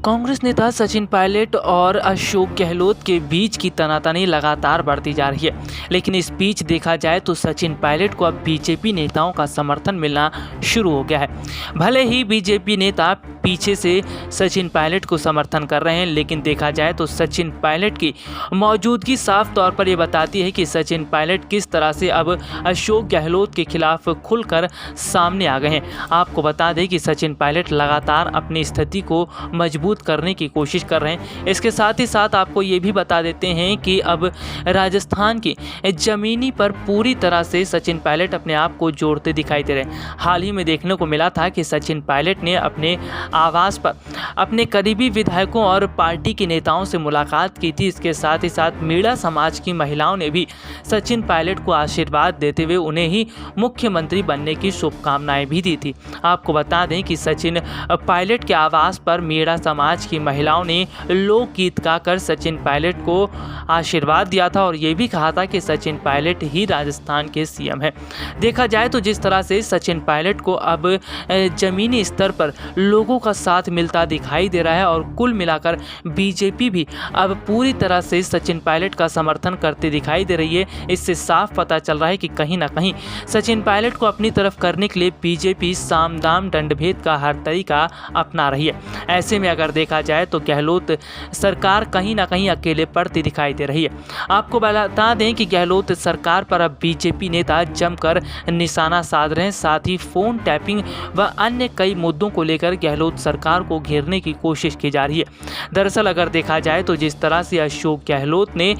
कांग्रेस नेता सचिन पायलट और अशोक गहलोत के बीच की तनातनी लगातार बढ़ती जा रही है। लेकिन इस बीच देखा जाए तो सचिन पायलट को अब बीजेपी नेताओं का समर्थन मिलना शुरू हो गया है। भले ही बीजेपी नेता पीछे से सचिन पायलट को समर्थन कर रहे हैं, लेकिन देखा जाए तो सचिन पायलट की मौजूदगी साफ तौर पर यह बताती है कि सचिन पायलट किस तरह से अब अशोक गहलोत के खिलाफ खुलकर सामने आ गए हैं। आपको बता दें कि सचिन पायलट लगातार अपनी स्थिति को मजबूत करने की कोशिश कर रहे हैं। इसके साथ ही साथ आपको ये भी बता देते हैं कि अब राजस्थान की जमीनी पर पूरी तरह से सचिन पायलट अपने आप को जोड़ते दिखाई दे रहे हैं। हाल ही में देखने को मिला था कि सचिन पायलट ने अपने आवास पर अपने करीबी विधायकों और पार्टी के नेताओं से मुलाकात की थी। इसके साथ ही साथ मीणा समाज की महिलाओं ने भी सचिन पायलट को आशीर्वाद देते हुए उन्हें ही मुख्यमंत्री बनने की शुभकामनाएं भी दी थी। आपको बता दें कि सचिन पायलट के आवास पर मीणा समाज की महिलाओं ने लोकगीत गाकर सचिन पायलट को आशीर्वाद दिया था और ये भी कहा था कि सचिन पायलट ही राजस्थान के सीएम है। देखा जाए तो जिस तरह से सचिन पायलट को अब जमीनी स्तर पर लोगों का साथ मिलता दिखाई दे रहा है और कुल मिलाकर बीजेपी भी अब पूरी तरह से सचिन पायलट का समर्थन करते दिखाई दे रही है। इससे साफ पता चल रहा है कि कहीं ना कहीं सचिन पायलट को अपनी तरफ करने के लिए बीजेपी साम दाम दंडभेद का हर तरीका अपना रही है। ऐसे में अगर देखा जाए तो गहलोत सरकार कहीं ना कहीं अकेले पड़ती दिखाई दे रही है। आपको बता दें कि गहलोत सरकार पर अब बीजेपी नेता जमकर निशाना साध रहे हैं। साथ ही फोन टैपिंग व अन्य कई मुद्दों को लेकर गहलोत सरकार को घेरने की कोशिश की जा रही है। दरअसल अगर देखा जाए तो जिस तरह से अशोक गहलोत ने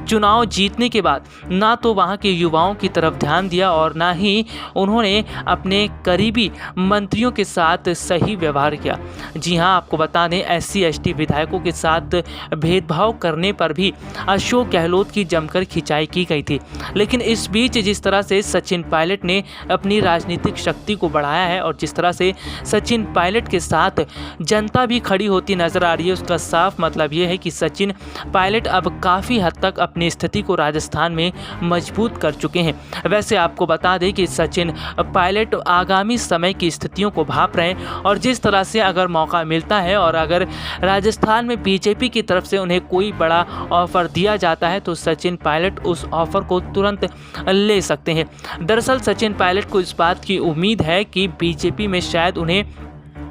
चुनाव जीतने के बाद ना तो वहां के युवाओं की तरफ ध्यान दिया और ना ही उन्होंने अपने करीबी मंत्रियों के साथ सही व्यवहार किया। जी हां, आपको बता दें SC ST विधायकों के साथ भेदभाव करने पर भी अशोक गहलोत की जमकर खिंचाई की गई थी। लेकिन इस बीच जिस तरह से सचिन पायलट ने अपनी राजनीतिक शक्ति को बढ़ाया है और जिस तरह से सचिन पायलट के साथ जनता भी खड़ी होती नजर आ रही है, उसका साफ मतलब ये है कि सचिन पायलट अब काफ़ी हद तक अपनी स्थिति को राजस्थान में मजबूत कर चुके हैं। वैसे आपको बता दें कि सचिन पायलट आगामी समय की स्थितियों को भांप रहे हैं और जिस तरह से अगर मौका मिलता है और अगर राजस्थान में बीजेपी की तरफ से उन्हें कोई बड़ा ऑफर दिया जाता है तो सचिन पायलट उस ऑफर को तुरंत ले सकते हैं। दरअसल सचिन पायलट को इस बात की उम्मीद है कि बीजेपी में शायद उन्हें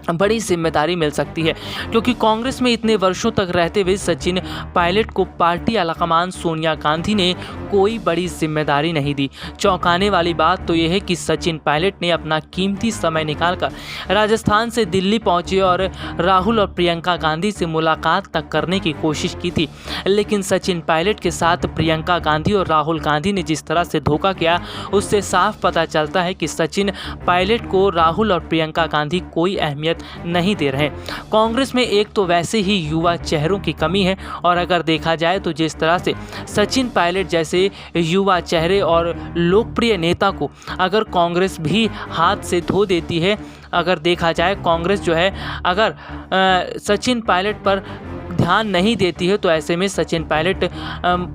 बड़ी जिम्मेदारी मिल सकती है, क्योंकि कांग्रेस में इतने वर्षों तक रहते हुए सचिन पायलट को पार्टी आलाकमान सोनिया गांधी ने कोई बड़ी जिम्मेदारी नहीं दी। चौंकाने वाली बात तो यह है कि सचिन पायलट ने अपना कीमती समय निकालकर राजस्थान से दिल्ली पहुंचे और राहुल और प्रियंका गांधी से मुलाकात तक करने की कोशिश की थी। लेकिन सचिन पायलट के साथ प्रियंका गांधी और राहुल गांधी ने जिस तरह से धोखा किया, उससे साफ पता चलता है कि सचिन पायलट को राहुल और प्रियंका गांधी कोई अहमियत नहीं दे रहे। कांग्रेस में एक तो वैसे ही युवा चेहरों की कमी है और अगर देखा जाए तो जिस तरह से सचिन पायलट जैसे युवा चेहरे और लोकप्रिय नेता को अगर कांग्रेस भी हाथ से धो देती है, अगर देखा जाए कांग्रेस जो है अगर सचिन पायलट पर ध्यान नहीं देती है तो ऐसे में सचिन पायलट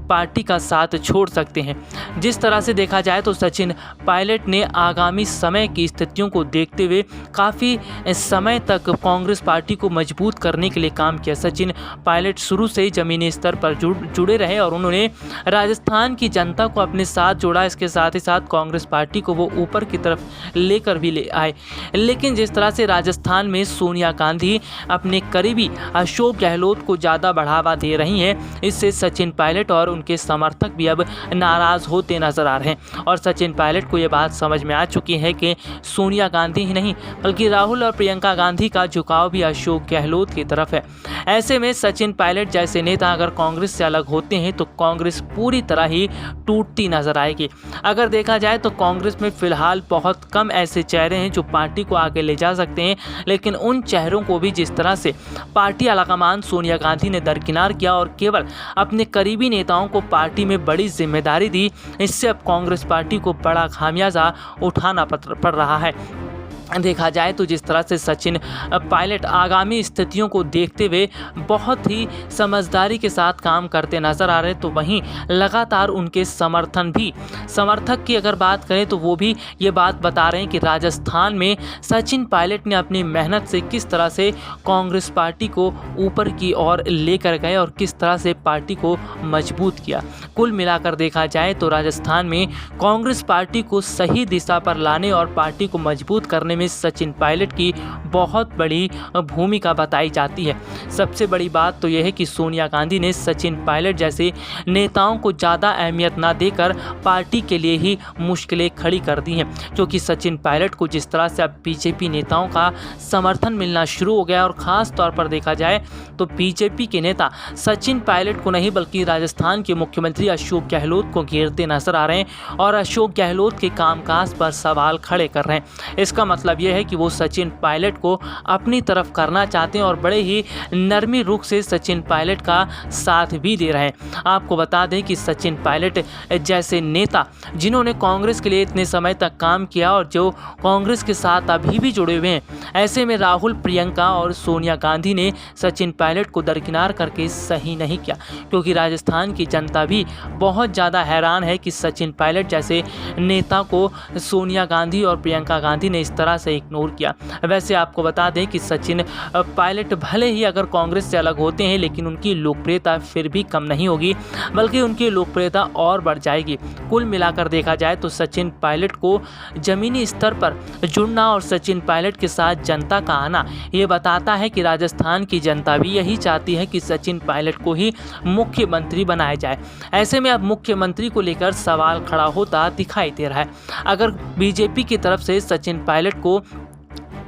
पार्टी का साथ छोड़ सकते हैं। जिस तरह से देखा जाए तो सचिन पायलट ने आगामी समय की स्थितियों को देखते हुए काफ़ी समय तक कांग्रेस पार्टी को मजबूत करने के लिए काम किया। सचिन पायलट शुरू से ही ज़मीनी स्तर पर जुड़े रहे और उन्होंने राजस्थान की जनता को अपने साथ जोड़ा। इसके साथ ही साथ कांग्रेस पार्टी को वो ऊपर की तरफ लेकर भी ले आए। लेकिन जिस तरह से राजस्थान में सोनिया गांधी अपने करीबी अशोक गहलोत को ज़्यादा बढ़ावा दे रही हैं, इससे सचिन पायलट और उनके समर्थक भी अब नाराज़ होते नजर आ रहे हैं और सचिन पायलट को ये बात समझ में आ चुकी है कि सोनिया गांधी ही नहीं बल्कि राहुल और प्रियंका गांधी का झुकाव भी अशोक गहलोत की तरफ है। ऐसे में सचिन पायलट जैसे नेता अगर कांग्रेस से अलग होते हैं तो कांग्रेस पूरी तरह ही टूटती नजर आएगी। अगर देखा जाए तो कांग्रेस में फिलहाल बहुत कम ऐसे चेहरे हैं जो पार्टी को आगे ले जा सकते हैं, लेकिन उन चेहरों को भी जिस तरह से पार्टी आलाकमान सोनिया गांधी ने दरकिनार किया और केवल अपने करीबी नेताओं को पार्टी में बड़ी जिम्मेदारी दी, इससे अब कांग्रेस पार्टी को बड़ा खामियाजा उठाना पड़ रहा है। देखा जाए तो जिस तरह से सचिन पायलट आगामी स्थितियों को देखते हुए बहुत ही समझदारी के साथ काम करते नजर आ रहे, तो वहीं लगातार उनके समर्थक की अगर बात करें तो वो भी ये बात बता रहे हैं कि राजस्थान में सचिन पायलट ने अपनी मेहनत से किस तरह से कांग्रेस पार्टी को ऊपर की ओर लेकर गए और किस तरह से पार्टी को मजबूत किया। कुल मिलाकर देखा जाए तो राजस्थान में कांग्रेस पार्टी को सही दिशा पर लाने और पार्टी को मजबूत करने में सचिन पायलट की बहुत बड़ी भूमिका बताई जाती है। सबसे बड़ी बात तो यह है कि सोनिया गांधी ने सचिन पायलट जैसे नेताओं को ज़्यादा अहमियत न देकर पार्टी के लिए ही मुश्किलें खड़ी कर दी हैं, क्योंकि सचिन पायलट को जिस तरह से अब बीजेपी नेताओं का समर्थन मिलना शुरू हो गया और ख़ास तौर पर देखा जाए तो बीजेपी के नेता सचिन पायलट को नहीं बल्कि राजस्थान के मुख्यमंत्री अशोक गहलोत को घेरते नजर आ रहे हैं और अशोक गहलोत के कामकाज पर सवाल खड़े कर रहे हैं। इसका मतलब यह है कि वो सचिन पायलट को अपनी तरफ करना चाहते हैं और बड़े ही नरमी रुख से सचिन पायलट का साथ भी दे रहे हैं। आपको बता दें कि सचिन पायलट जैसे नेता जिन्होंने कांग्रेस के लिए इतने समय तक काम किया और जो कांग्रेस के साथ अभी भी जुड़े हुए हैं, ऐसे में राहुल, प्रियंका और सोनिया गांधी ने सचिन पायलट को दरकिनार करके सही नहीं किया, क्योंकि राजस्थान की जनता भी बहुत ज़्यादा हैरान है कि सचिन पायलट जैसे नेता को सोनिया गांधी और प्रियंका गांधी ने इस तरह से इग्नोर किया। वैसे आपको बता दें कि सचिन पायलट भले ही अगर कांग्रेस से अलग होते हैं लेकिन उनकी लोकप्रियता फिर भी कम नहीं होगी, बल्कि उनकी लोकप्रियता और बढ़ जाएगी। कुल मिलाकर देखा जाए तो सचिन पायलट को जमीनी स्तर पर जुड़ना और सचिन पायलट के साथ जनता का आना ये बताता है कि राजस्थान की जनता भी यही चाहती है कि सचिन पायलट को ही मुख्यमंत्री बनाया जाए। ऐसे में अब मुख्यमंत्री को लेकर सवाल खड़ा होता दिखाई दे रहा है। अगर बीजेपी की तरफ से सचिन पायलट को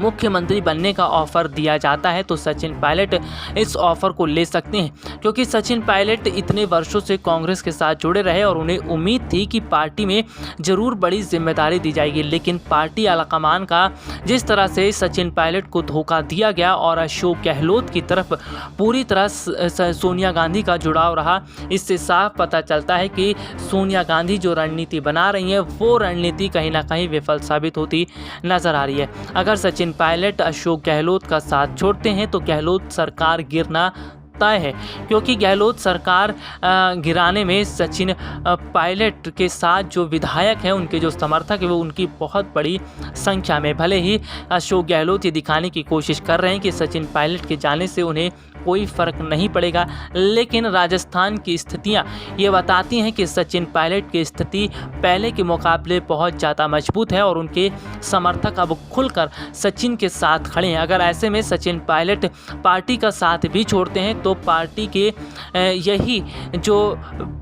मुख्यमंत्री बनने का ऑफर दिया जाता है तो सचिन पायलट इस ऑफर को ले सकते हैं, क्योंकि सचिन पायलट इतने वर्षों से कांग्रेस के साथ जुड़े रहे और उन्हें उम्मीद थी कि पार्टी में जरूर बड़ी जिम्मेदारी दी जाएगी। लेकिन पार्टी आलाकमान का जिस तरह से सचिन पायलट को धोखा दिया गया और अशोक गहलोत की तरफ पूरी तरह सोनिया गांधी का जुड़ाव रहा, इससे साफ पता चलता है कि सोनिया गांधी जो रणनीति बना रही है वो रणनीति कहीं ना कहीं विफल साबित होती नजर आ रही है। अगर सचिन पायलट अशोक गहलोत का साथ छोड़ते हैं तो गहलोत सरकार गिरना तय है, क्योंकि गहलोत सरकार गिराने में सचिन पायलट के साथ जो विधायक हैं, उनके जो समर्थक हैं, वो उनकी बहुत बड़ी संख्या में। भले ही अशोक गहलोत ये दिखाने की कोशिश कर रहे हैं कि सचिन पायलट के जाने से उन्हें कोई फ़र्क नहीं पड़ेगा, लेकिन राजस्थान की स्थितियां ये बताती हैं कि सचिन पायलट की स्थिति पहले के मुकाबले बहुत ज़्यादा मजबूत है और उनके समर्थक अब खुलकर सचिन के साथ खड़े हैं। अगर ऐसे में सचिन पायलट पार्टी का साथ भी छोड़ते हैं तो पार्टी के यही जो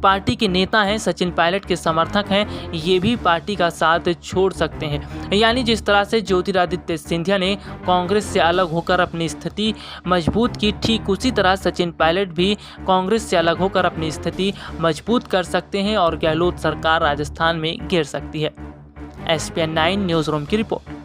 पार्टी के नेता हैं, सचिन पायलट के समर्थक हैं, ये भी पार्टी का साथ छोड़ सकते हैं। यानी जिस तरह से ज्योतिरादित्य सिंधिया ने कांग्रेस से अलग होकर अपनी स्थिति मजबूत की, ठीक उसी तरह सचिन पायलट भी कांग्रेस से अलग होकर अपनी स्थिति मजबूत कर सकते हैं और गहलोत सरकार राजस्थान में गिर सकती है। SPN 9 न्यूज़ रूम की रिपोर्ट।